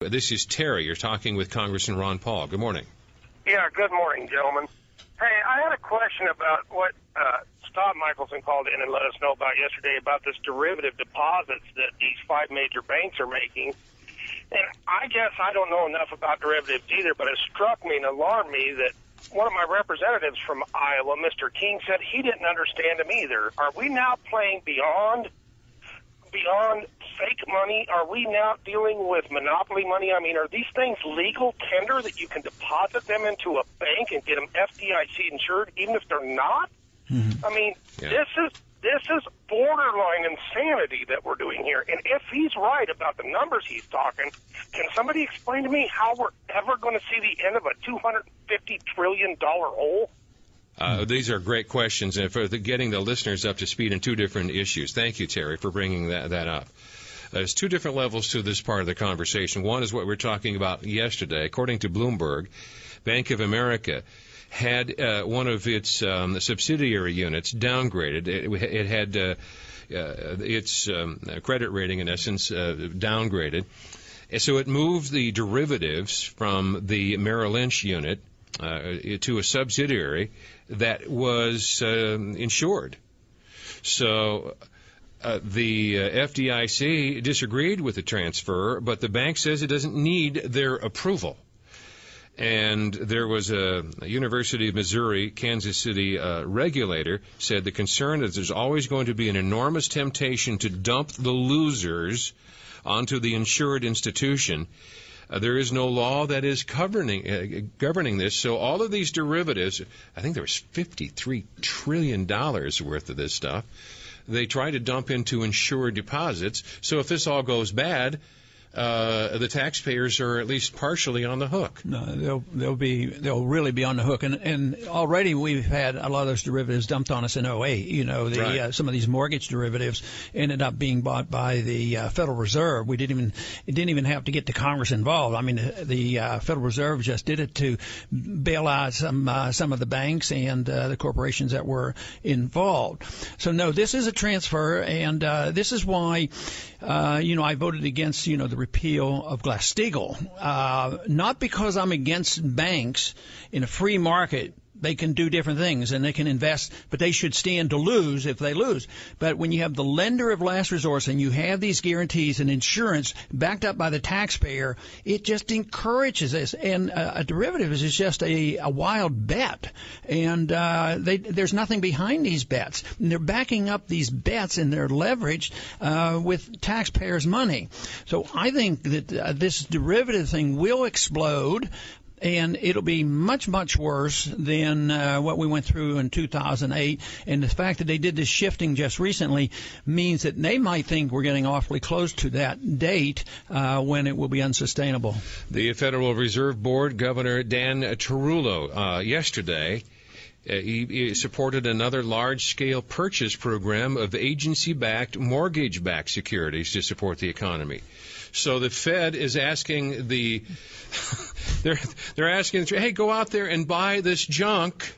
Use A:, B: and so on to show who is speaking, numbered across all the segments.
A: This is Terry. You're talking with Congressman Ron Paul. Good morning.
B: Yeah, good morning, gentlemen. Hey, I had a question about what Jan Mickelson called in and let us know about yesterday about this derivative deposits that these 5 major banks are making. And I guess I don't know enough about derivatives either, but it struck me and alarmed me that one of my representatives from Iowa, Mr. King, said he didn't understand them either. Are we now playing beyond fake money? Are we now dealing with monopoly money? I mean, are these things legal tender that you can deposit them into a bank and get them FDIC insured even if they're not? Mm-hmm. I mean, this is borderline insanity that we're doing here. And if he's right about the numbers he's talking, can somebody explain to me how we're ever going to see the end of a $250 trillion hole?
A: These are great questions, and for getting the listeners up to speed on 2 different issues. Thank you, Terry, for bringing that up. There's 2 different levels to this part of the conversation. One is what we were talking about yesterday. According to Bloomberg, Bank of America had one of its subsidiary units downgraded. It had its credit rating, in essence, downgraded. And so it moved the derivatives from the Merrill Lynch unit to a subsidiary that was insured. So the FDIC disagreed with the transfer, but the bank says it doesn't need their approval. And there was a University of Missouri, Kansas City regulator said the concern is there's always going to be an enormous temptation to dump the losers onto the insured institution. There is no law that is governing this. So all of these derivatives, I think there was $53 trillion worth of this stuff, they try to dump into insured deposits. So if this all goes bad, the taxpayers are at least partially on the hook.
C: No, they'll really be on the hook, and already we've had a lot of those derivatives dumped on us in 2008. You know, some of these mortgage derivatives ended up being bought by the Federal Reserve. It didn't even have to get the Congress involved. I mean, the Federal Reserve just did it to bail out some of the banks and the corporations that were involved. So no, this is a transfer, and this is why I voted against the repeal of Glass-Steagall, not because I'm against banks. In a free market, they can do different things and they can invest, but they should stand to lose if they lose. But when you have the lender of last resort and you have these guarantees and insurance backed up by the taxpayer, it just encourages this. And a derivative is just a wild bet. And there's nothing behind these bets. And they're backing up these bets and they're leveraged with taxpayers' money. So I think that this derivative thing will explode. And it'll be much, much worse than what we went through in 2008. And the fact that they did this shifting just recently means that they might think we're getting awfully close to that date when it will be unsustainable.
A: The Federal Reserve Board Governor Dan Tarullo yesterday, he supported another large-scale purchase program of agency-backed, mortgage-backed securities to support the economy. So the Fed is asking they're asking, hey, go out there and buy this junk.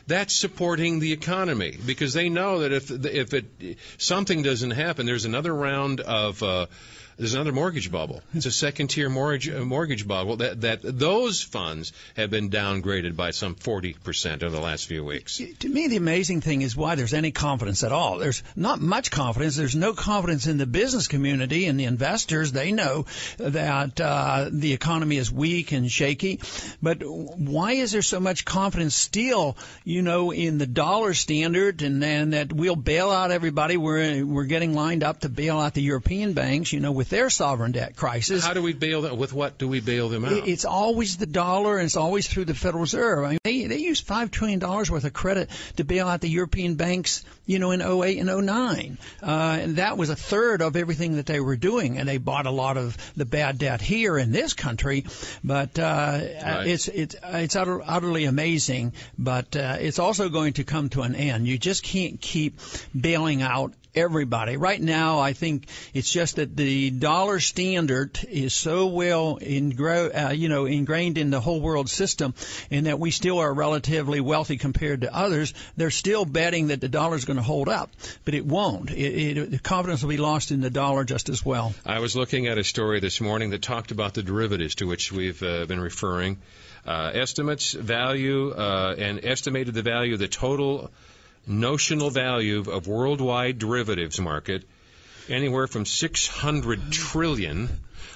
A: That's supporting the economy, because they know that if something doesn't happen, there's another round of there's another mortgage bubble. It's a second-tier mortgage bubble that those funds have been downgraded by some 40% over the last few weeks.
C: To me, the amazing thing is why there's any confidence at all. There's not much confidence. There's no confidence in the business community and the investors. They know that the economy is weak and shaky. But why is there so much confidence still, in the dollar standard and then that we'll bail out everybody? We're getting lined up to bail out the European banks, with their sovereign debt crisis.
A: How do we bail them? With what do we bail them out?
C: It's always the dollar, and it's always through the Federal Reserve. I mean, they used $5 trillion worth of credit to bail out the European banks, in 2008 and 2009. And that was a third of everything that they were doing. And they bought a lot of the bad debt here in this country. But right. It's utterly amazing. But it's also going to come to an end. You just can't keep bailing out everybody. Right now, I think it's just that the dollar standard is so well ingrained in the whole world system, and that we still are relatively wealthy compared to others. They're still betting that the dollar is going to hold up, but it won't. The confidence will be lost in the dollar just as well.
A: I was looking at a story this morning that talked about the derivatives to which we've been referring. Estimates value and estimated the value of the total notional value of worldwide derivatives market anywhere from 600 trillion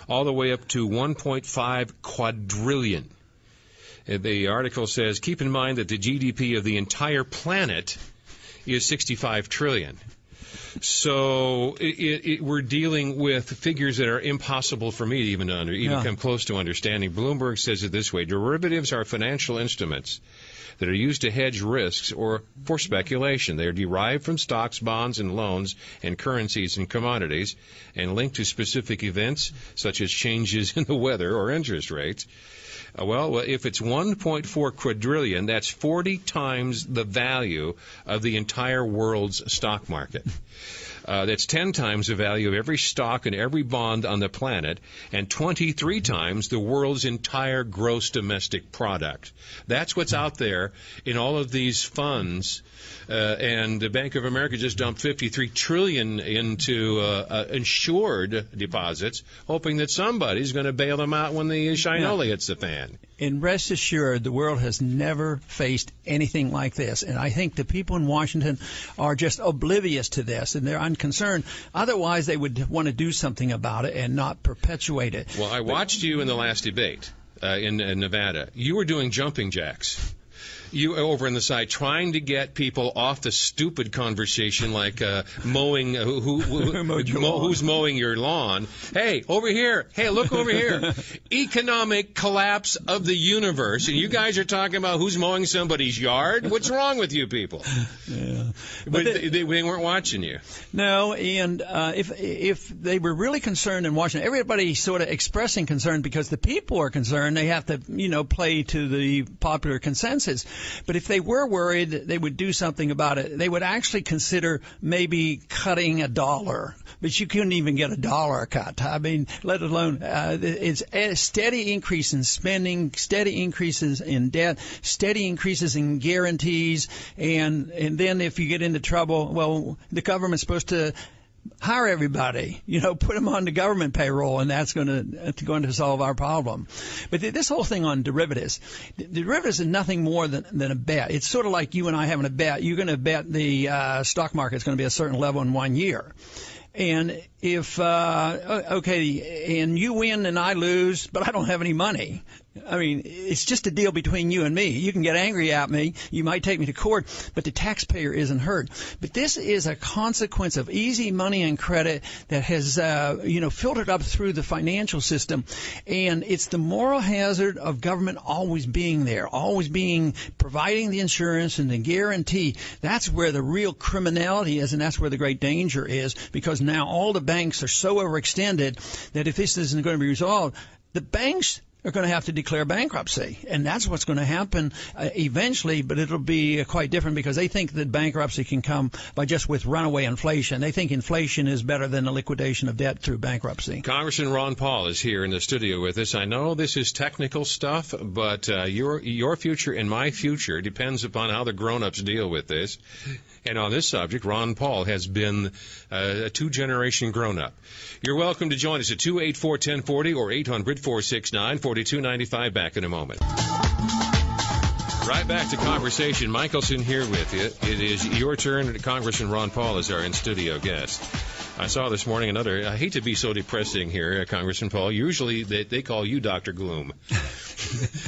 A: all the way up to 1.5 quadrillion. The article says, keep in mind that the GDP of the entire planet is 65 trillion. So we're dealing with figures that are impossible for me to even come close to understanding. Bloomberg says it this way: derivatives are financial instruments that are used to hedge risks or for speculation. They are derived from stocks, bonds, and loans, and currencies and commodities, and linked to specific events such as changes in the weather or interest rates. Well, if it's 1.4 quadrillion, that's 40 times the value of the entire world's stock market. That's 10 times the value of every stock and every bond on the planet, and 23 times the world's entire gross domestic product. That's what's out there in all of these funds. And the Bank of America just dumped $53 trillion into insured deposits, hoping that somebody's going to bail them out when the shinola hits the fan.
C: And rest assured, the world has never faced anything like this. And I think the people in Washington are just oblivious to this, and they're unconcerned. Otherwise, they would want to do something about it and not perpetuate it.
A: Well, I watched you in the last debate in Nevada. You were doing jumping jacks. You over on the side trying to get people off the stupid conversation like mowing, who's mowing your lawn. Hey, over here. Hey, look over here. Economic collapse of the universe. And you guys are talking about who's mowing somebody's yard? What's wrong with you people?
C: Yeah.
A: But they weren't watching you.
C: No, and if they were really concerned in Washington, everybody sort of expressing concern because the people are concerned. They have to, play to the popular consensus. But if they were worried that they would do something about it, they would actually consider maybe cutting $1. But you couldn't even get $1 cut. I mean, let alone it's a steady increase in spending, steady increases in debt, steady increases in guarantees, and then if you get into trouble, well, the government's supposed to hire everybody, put them on the government payroll, and that's going to solve our problem. But this whole thing on derivatives, derivatives is nothing more than a bet. It's sort of like you and I having a bet. You're going to bet the stock market's going to be a certain level in 1 year. And if, and you win and I lose, but I don't have any money. I mean, it's just a deal between you and me. You can get angry at me. You might take me to court, but the taxpayer isn't hurt. But this is a consequence of easy money and credit that has, filtered up through the financial system. And it's the moral hazard of government always being there, providing the insurance and the guarantee. That's where the real criminality is, and that's where the great danger is, because now all the banks are so overextended that if this isn't going to be resolved, the banks are going to have to declare bankruptcy, and that's what's going to happen eventually, but it'll be quite different because they think that bankruptcy can come by just with runaway inflation. They think inflation is better than the liquidation of debt through bankruptcy.
A: Congressman Ron Paul is here in the studio with us. I know this is technical stuff, but your future and my future depends upon how the grown-ups deal with this. And on this subject, Ron Paul has been a two-generation grown-up. You're welcome to join us at 284-1040 or 800-469-4295. Back in a moment. Right back to conversation. Mickelson here with you. It is your turn. Congressman Ron Paul is our in-studio guest. I saw this morning I hate to be so depressing here, Congressman Paul. Usually they call you Dr. Gloom.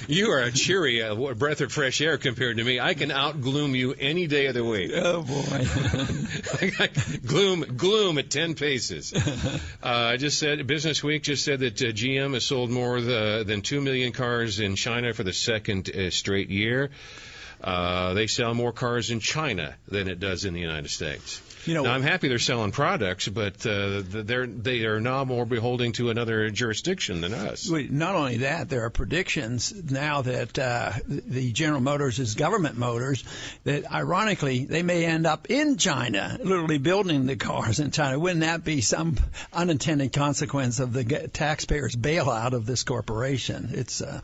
A: You are a cheery breath of fresh air compared to me. I can out-gloom you any day of the week.
C: Oh, boy.
A: gloom at 10 paces. Business Week just said that GM has sold more than 2 million cars in China for the second straight year. They sell more cars in China than it does in the United States. Now, I'm happy they're selling products, but they are now more beholden to another jurisdiction than us.
C: Not only that, there are predictions now that the General Motors is government motors, that ironically they may end up in China, literally building the cars in China. Wouldn't that be some unintended consequence of the taxpayers' bailout of this corporation? It's a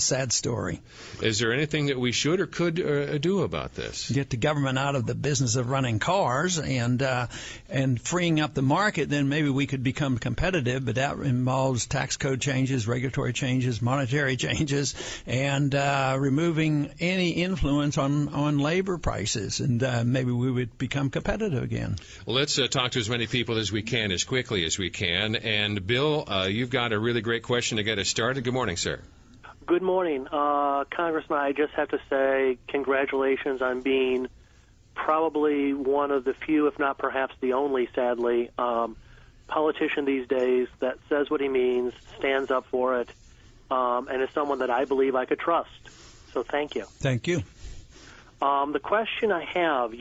C: sad story.
A: Is there anything that we should or could do about this?
C: Get the government out of the business of running cars and freeing up the market, then maybe we could become competitive, but that involves tax code changes, regulatory changes, monetary changes, and removing any influence on labor prices, and maybe we would become competitive again.
A: Well, let's talk to as many people as we can as quickly as we can. And Bill, you've got a really great question to get us started. Good morning, sir.
D: Good morning. Congressman, I just have to say congratulations on being probably one of the few, if not perhaps the only, sadly, politician these days that says what he means, stands up for it, and is someone that I believe I could trust. So thank you.
C: Thank you.
D: The question I have,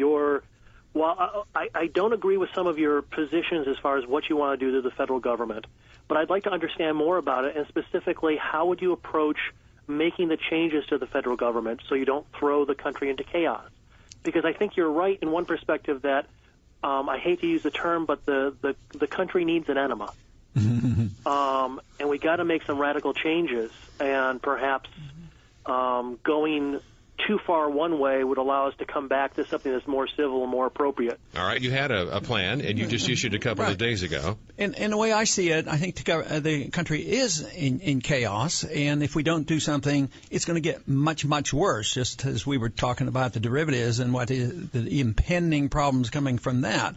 D: I don't agree with some of your positions as far as what you want to do to the federal government, but I'd like to understand more about it, and specifically, how would you approach making the changes to the federal government so you don't throw the country into chaos? Because I think you're right in one perspective that I hate to use the term, but the country needs an enema. And we got to make some radical changes, and perhaps going too far one way would allow us to come back to something that's more civil and more appropriate.
A: All right, you had a plan, and you just issued a couple of days ago.
C: And the way I see it, I think the country is in chaos, and if we don't do something, it's going to get much, much worse, just as we were talking about the derivatives and what is the impending problems coming from that.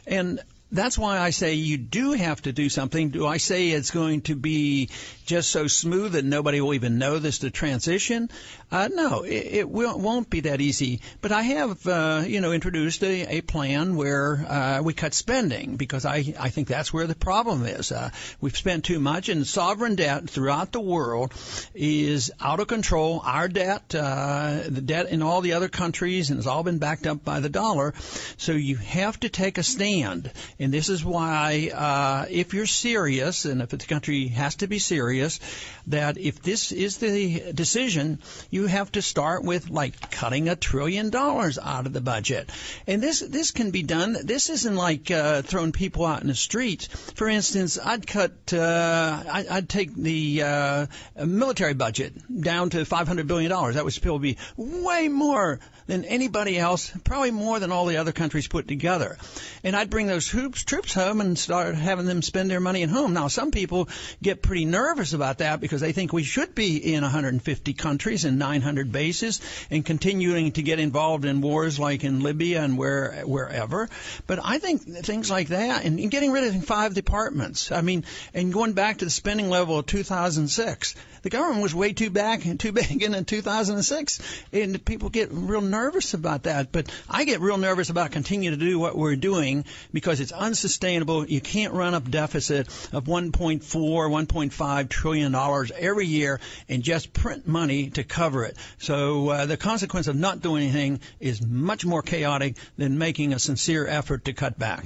C: And that's why I say you do have to do something. Do I say it's going to be just so smooth that nobody will even know this the transition? No, it won't be that easy. But I have, introduced a plan where we cut spending, because I think that's where the problem is. We've spent too much, and sovereign debt throughout the world is out of control. Our debt, the debt in all the other countries, and it's all been backed up by the dollar. So you have to take a stand. And this is why, if you're serious, and if the country has to be serious, that if this is the decision, you have to start with, like, cutting $1 trillion out of the budget. And this can be done. This isn't like throwing people out in the streets. For instance, I'd take the military budget down to $500 billion. That would still be way more than anybody else, probably more than all the other countries put together. And I'd bring those troops home and start having them spend their money at home. Now, some people get pretty nervous about that because they think we should be in 150 countries and 900 bases and continuing to get involved in wars like in Libya and wherever. But I think things like that, and getting rid of 5 departments, and going back to the spending level of 2006, the government was way too big in 2006, and people get real nervous about that. But I get real nervous about continuing to do what we're doing because it's unsustainable. You can't run up deficit of $1.5 trillion every year and just print money to cover it. So the consequence of not doing anything is much more chaotic than making a sincere effort to cut back.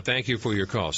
A: Thank you for your call.